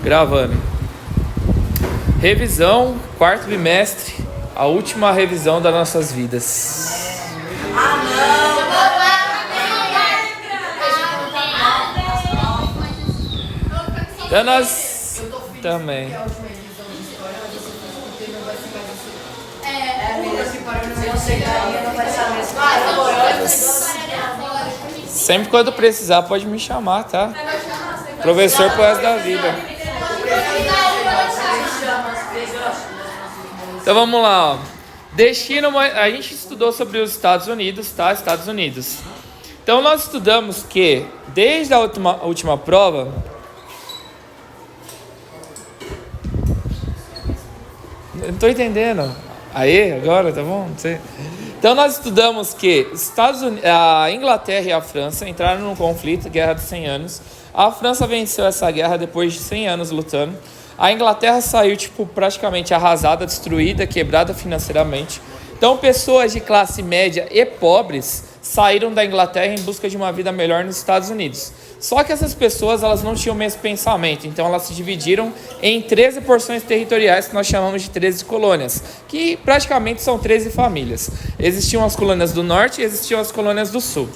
Gravando. Revisão, quarto bimestre, a última revisão das nossas vidas. Então nós também. Sempre quando precisar pode me chamar, tá? Professor pro resto da vida. Então vamos lá, ó. Destino, a gente estudou sobre os Estados Unidos, tá? Estados Unidos. Então nós estudamos que desde a última prova, não tô entendendo. Aí, agora, tá bom? Não sei. Então nós estudamos que a Inglaterra e a França entraram num conflito, Guerra dos 100 anos. A França venceu essa guerra depois de 100 anos lutando. A Inglaterra saiu praticamente arrasada, destruída, quebrada financeiramente. Então pessoas de classe média e pobres saíram da Inglaterra em busca de uma vida melhor nos Estados Unidos. Só que essas pessoas elas não tinham o mesmo pensamento, então elas se dividiram em 13 porções territoriais que nós chamamos de 13 colônias, que praticamente são 13 famílias. Existiam as colônias do norte e existiam as colônias do sul.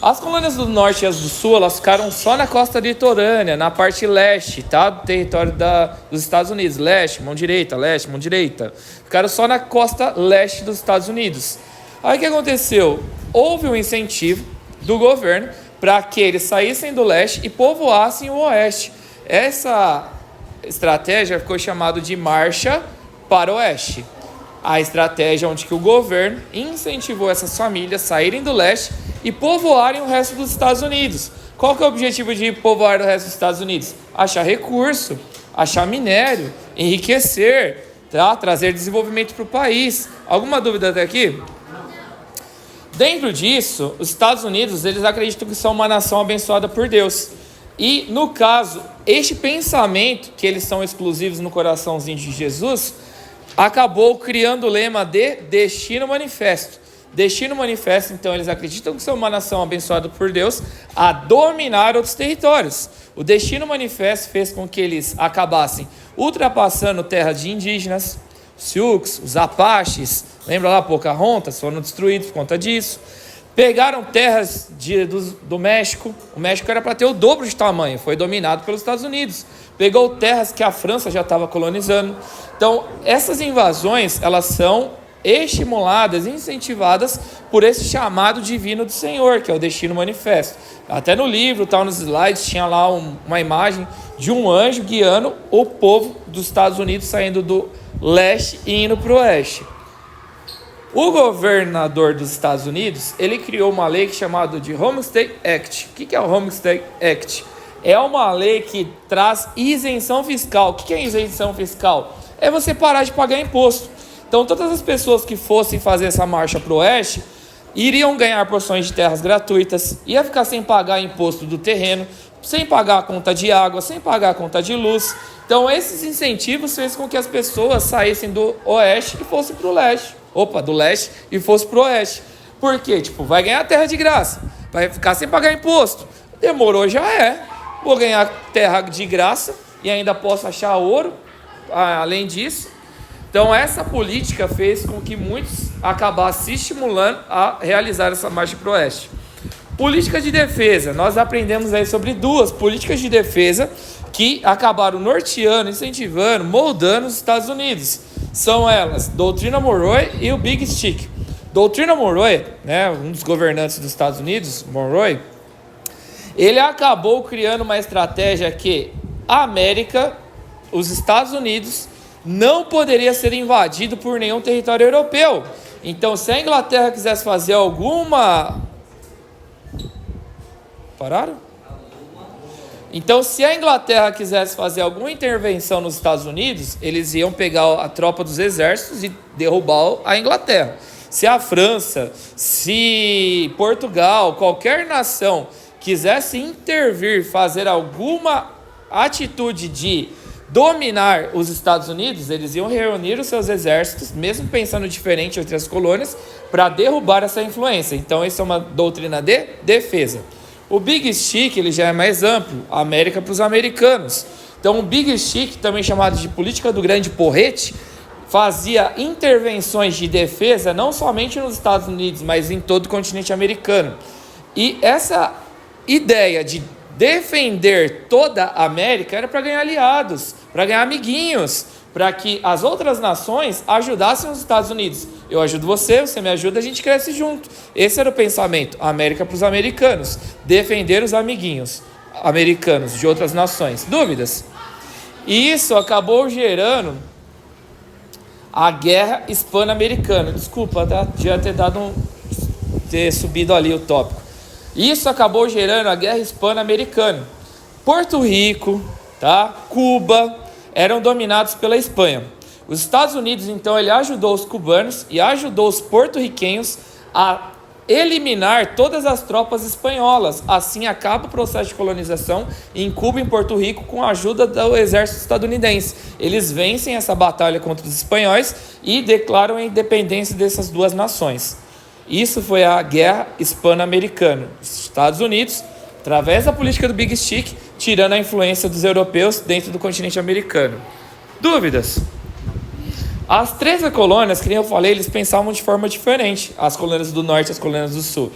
As colônias do norte e as do sul, elas ficaram só na costa litorânea, na parte leste, tá? Do território dos Estados Unidos. Leste, mão direita, leste, mão direita. Ficaram só na costa leste dos Estados Unidos. Aí o que aconteceu? Houve um incentivo do governo para que eles saíssem do leste e povoassem o oeste. Essa estratégia ficou chamada de Marcha para o Oeste. A estratégia onde que o governo incentivou essas famílias a saírem do leste e povoarem o resto dos Estados Unidos. Qual que é o objetivo de povoar o resto dos Estados Unidos? Achar recurso, achar minério, enriquecer, tá? Trazer desenvolvimento para o país. Alguma dúvida até aqui? Dentro disso, os Estados Unidos, eles acreditam que são uma nação abençoada por Deus. E, no caso, este pensamento, que eles são exclusivos no coraçãozinho de Jesus, acabou criando o lema de Destino Manifesto. Destino Manifesto, então, eles acreditam que são uma nação abençoada por Deus a dominar outros territórios. O Destino Manifesto fez com que eles acabassem ultrapassando terra de indígenas, Sioux, os Apaches, lembra lá, Pocahontas, foram destruídos por conta disso. Pegaram terras do México, o México era para ter o dobro de tamanho, foi dominado pelos Estados Unidos. Pegou terras que a França já estava colonizando. Então, essas invasões, elas são estimuladas, incentivadas por esse chamado divino do Senhor, que é o Destino Manifesto. Até no livro, nos slides, tinha lá uma imagem de um anjo guiando o povo dos Estados Unidos saindo do leste e indo para o oeste. O governador dos Estados Unidos, ele criou uma lei chamada de Homestead Act. O que é o Homestead Act? É uma lei que traz isenção fiscal. O que é isenção fiscal? É você parar de pagar imposto. Então, todas as pessoas que fossem fazer essa marcha para o oeste iriam ganhar porções de terras gratuitas, ia ficar sem pagar imposto do terreno, sem pagar a conta de água, sem pagar a conta de luz. Então, esses incentivos fez com que as pessoas saíssem do oeste e fossem para o leste. Do leste e fosse para o oeste. Por quê? Vai ganhar terra de graça, vai ficar sem pagar imposto. Demorou, já é. Vou ganhar terra de graça e ainda posso achar ouro, além disso. Então, essa política fez com que muitos acabassem se estimulando a realizar essa marcha para o oeste. Política de defesa. Nós aprendemos aí sobre duas políticas de defesa que acabaram norteando, incentivando, moldando os Estados Unidos. São elas, Doutrina Monroe e o Big Stick. Doutrina Monroe, um dos governantes dos Estados Unidos, Monroe, ele acabou criando uma estratégia que a América, os Estados Unidos, não poderia ser invadido por nenhum território europeu. Então, se a Inglaterra quisesse fazer alguma... Pararam? Então, se a Inglaterra quisesse fazer alguma intervenção nos Estados Unidos, eles iam pegar a tropa dos exércitos e derrubar a Inglaterra. Se a França, se Portugal, qualquer nação quisesse intervir, fazer alguma atitude de dominar os Estados Unidos, eles iam reunir os seus exércitos, mesmo pensando diferente entre as colônias, para derrubar essa influência. Então, isso é uma doutrina de defesa. O Big Stick, ele já é mais amplo, a América para os americanos. Então o Big Stick, também chamado de política do grande porrete, fazia intervenções de defesa não somente nos Estados Unidos, mas em todo o continente americano. E essa ideia de defender toda a América era para ganhar aliados, para ganhar amiguinhos, para que as outras nações ajudassem os Estados Unidos. Eu ajudo você, você me ajuda, a gente cresce junto. Esse era o pensamento, América para os americanos, defender os amiguinhos americanos de outras nações. Dúvidas? E isso acabou gerando a Guerra Hispano-Americana. Desculpa, tá? Devia ter subido ali o tópico. Isso acabou gerando a Guerra Hispano-Americana. Porto Rico, tá? Cuba eram dominados pela Espanha. Os Estados Unidos, então, ele ajudou os cubanos e ajudou os porto-riquenhos a eliminar todas as tropas espanholas. Assim acaba o processo de colonização em Cuba e em Porto Rico com a ajuda do exército estadunidense. Eles vencem essa batalha contra os espanhóis e declaram a independência dessas duas nações. Isso foi a Guerra Hispano-Americana. Os Estados Unidos, através da política do Big Stick, tirando a influência dos europeus dentro do continente americano. Dúvidas? As 13 colônias, que nem eu falei, eles pensavam de forma diferente, as colônias do norte e as colônias do sul.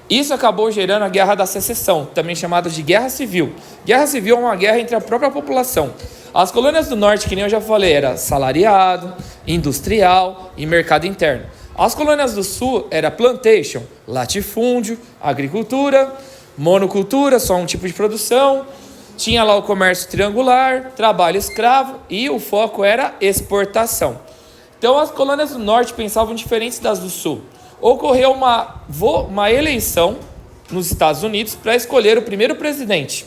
Isso acabou gerando a Guerra da Secessão, também chamada de Guerra Civil. Guerra Civil é uma guerra entre a própria população. As colônias do norte, que nem eu já falei, era salariado, industrial e mercado interno. As colônias do sul era plantation, latifúndio, agricultura, monocultura, só um tipo de produção. Tinha lá o comércio triangular, trabalho escravo e o foco era exportação. Então as colônias do norte pensavam diferentes das do sul. Ocorreu uma eleição nos Estados Unidos para escolher o primeiro presidente.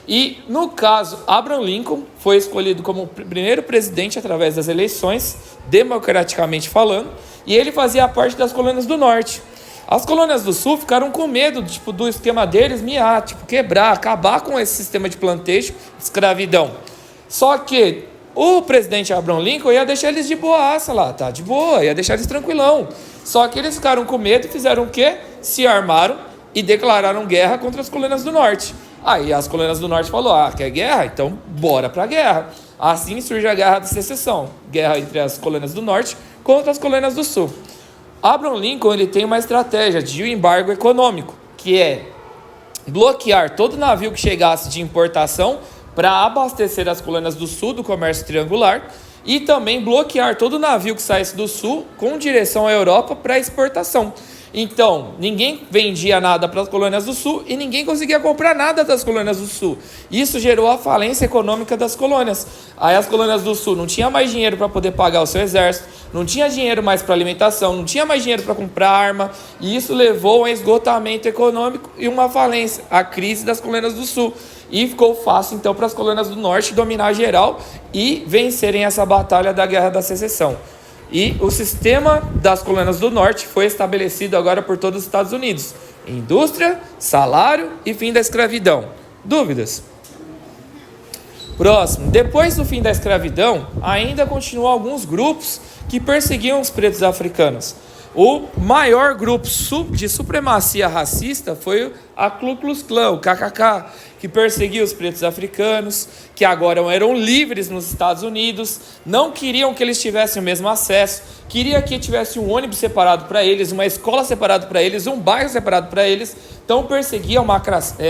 E no caso, Abraham Lincoln foi escolhido como o primeiro presidente através das eleições, democraticamente falando, e ele fazia parte das colônias do norte. As colônias do sul ficaram com medo do esquema deles quebrar, acabar com esse sistema de plantation, escravidão. Só que o presidente Abraham Lincoln ia deixar eles de boaça lá, tá? De boa, ia deixar eles tranquilão. Só que eles ficaram com medo e fizeram o quê? Se armaram e declararam guerra contra as colônias do norte. Aí as colônias do norte falaram, quer guerra? Então bora pra guerra. Assim surge a Guerra da Secessão, guerra entre as colônias do norte contra as colônias do sul. Abraham Lincoln ele tem uma estratégia de embargo econômico, que é bloquear todo navio que chegasse de importação para abastecer as colônias do sul do comércio triangular e também bloquear todo navio que saísse do sul com direção à Europa para exportação. Então, ninguém vendia nada para as colônias do sul e ninguém conseguia comprar nada das colônias do sul. Isso gerou a falência econômica das colônias. Aí as colônias do sul não tinham mais dinheiro para poder pagar o seu exército, não tinha dinheiro mais para alimentação, não tinha mais dinheiro para comprar arma, e isso levou a um esgotamento econômico e uma falência, a crise das colônias do sul. E ficou fácil então para as colônias do norte dominar geral e vencerem essa batalha da Guerra da Secessão. E o sistema das colônias do norte foi estabelecido agora por todos os Estados Unidos. Indústria, salário e fim da escravidão. Dúvidas? Próximo. Depois do fim da escravidão, ainda continuam alguns grupos que perseguiam os pretos africanos. O maior grupo de supremacia racista foi a Ku Klux Klan, o KKK, que perseguia os pretos africanos, que agora eram livres nos Estados Unidos, não queriam que eles tivessem o mesmo acesso, queria que tivesse um ônibus separado para eles, uma escola separada para eles, um bairro separado para eles. Então perseguiam,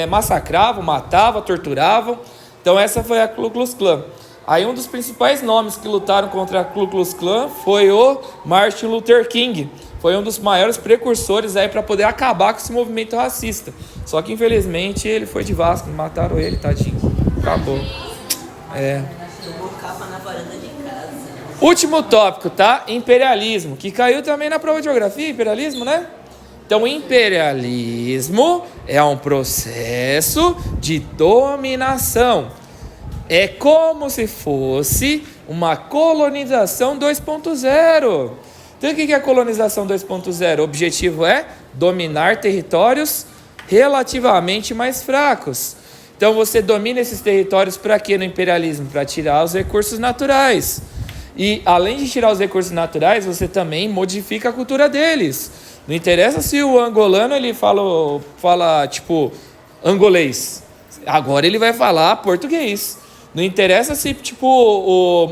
massacravam, matavam, torturavam. Então essa foi a Ku Klux Klan. Aí um dos principais nomes que lutaram contra a Ku Klux Klan foi o Martin Luther King. Foi um dos maiores precursores aí para poder acabar com esse movimento racista. Só que infelizmente ele foi de Vasco, mataram ele, tadinho. Acabou. Último tópico, tá? Imperialismo, que caiu também na prova de geografia, imperialismo, né? Então, imperialismo é um processo de dominação. É como se fosse uma colonização 2.0. Então, o que é a colonização 2.0? O objetivo é dominar territórios relativamente mais fracos. Então, você domina esses territórios para quê no imperialismo? Para tirar os recursos naturais. E, além de tirar os recursos naturais, você também modifica a cultura deles. Não interessa se o angolano ele fala tipo angolês. Agora ele vai falar português. Não interessa se, tipo, o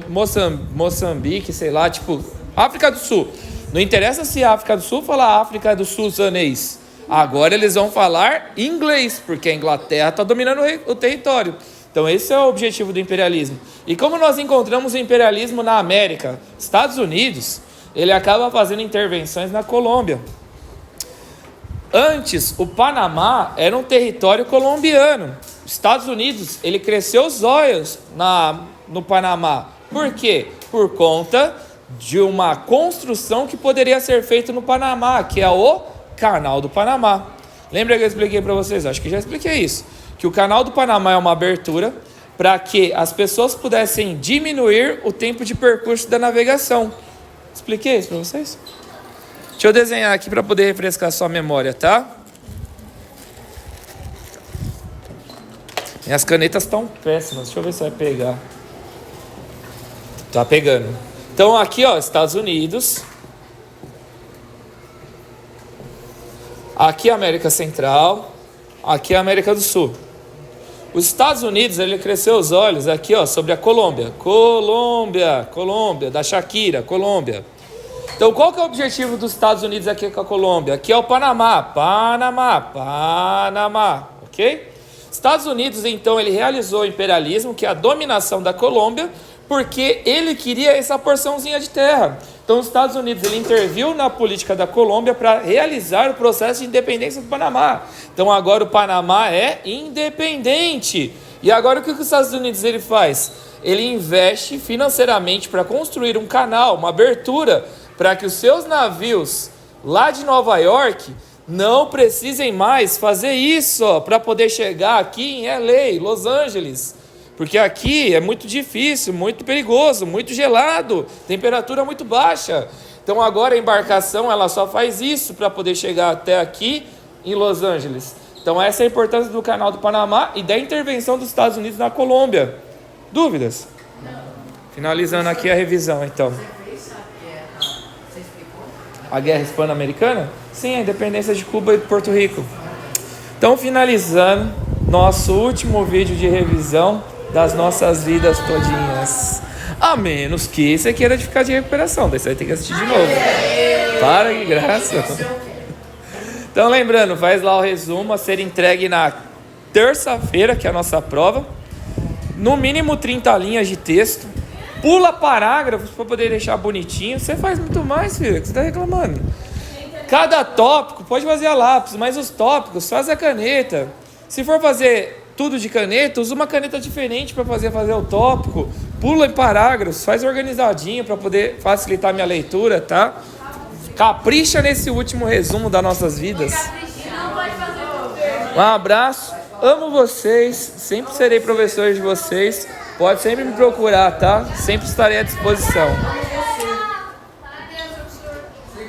Moçambique, sei lá, tipo, África do Sul. Não interessa se a África do Sul fala África do Sul-zanês. Agora eles vão falar inglês, porque a Inglaterra está dominando o território. Então esse é o objetivo do imperialismo. E como nós encontramos o imperialismo na América? Estados Unidos, ele acaba fazendo intervenções na Colômbia. Antes, o Panamá era um território colombiano. Estados Unidos, ele cresceu os olhos no Panamá. Por quê? Por conta de uma construção que poderia ser feita no Panamá, que é o Canal do Panamá. Lembra que eu expliquei para vocês? Acho que já expliquei isso. Que o Canal do Panamá é uma abertura para que as pessoas pudessem diminuir o tempo de percurso da navegação. Expliquei isso para vocês? Deixa eu desenhar aqui para poder refrescar sua memória, tá? Minhas canetas estão péssimas. Deixa eu ver se vai pegar. Tá pegando. Então aqui, ó, Estados Unidos. Aqui a América Central. Aqui a América do Sul. Os Estados Unidos, ele cresceu os olhos aqui, ó, sobre a Colômbia. Colômbia, da Shakira, Colômbia. Então, qual que é o objetivo dos Estados Unidos aqui com a Colômbia? Aqui é o Panamá, ok? Estados Unidos, então, ele realizou o imperialismo, que é a dominação da Colômbia, porque ele queria essa porçãozinha de terra. Então, os Estados Unidos, ele interviu na política da Colômbia para realizar o processo de independência do Panamá. Então, agora o Panamá é independente. E agora o que os Estados Unidos ele faz? Ele investe financeiramente para construir um canal, uma abertura, para que os seus navios lá de Nova York não precisem mais fazer isso para poder chegar aqui em LA, Los Angeles. Porque aqui é muito difícil, muito perigoso, muito gelado, temperatura muito baixa. Então agora a embarcação ela só faz isso para poder chegar até aqui em Los Angeles. Então essa é a importância do Canal do Panamá e da intervenção dos Estados Unidos na Colômbia. Dúvidas? Não. Finalizando aqui a revisão, então. A guerra hispano-americana? Sim, a independência de Cuba e de Porto Rico. Então, finalizando nosso último vídeo de revisão das nossas vidas todinhas. A menos que você queira ficar de recuperação, daí você vai ter que assistir de novo. Para, que graça. Então, lembrando, faz lá o resumo a ser entregue na terça-feira, que é a nossa prova. No mínimo 30 linhas de texto. Pula parágrafos para poder deixar bonitinho. Você faz muito mais, filho, que você está reclamando. Cada tópico pode fazer a lápis, mas os tópicos faz a caneta. Se for fazer tudo de caneta, usa uma caneta diferente para fazer o tópico. Pula em parágrafos, faz organizadinho para poder facilitar a minha leitura, tá? Capricha nesse último resumo das nossas vidas. Um abraço, amo vocês, sempre serei professor de vocês. Pode sempre me procurar, tá? Sempre estarei à disposição.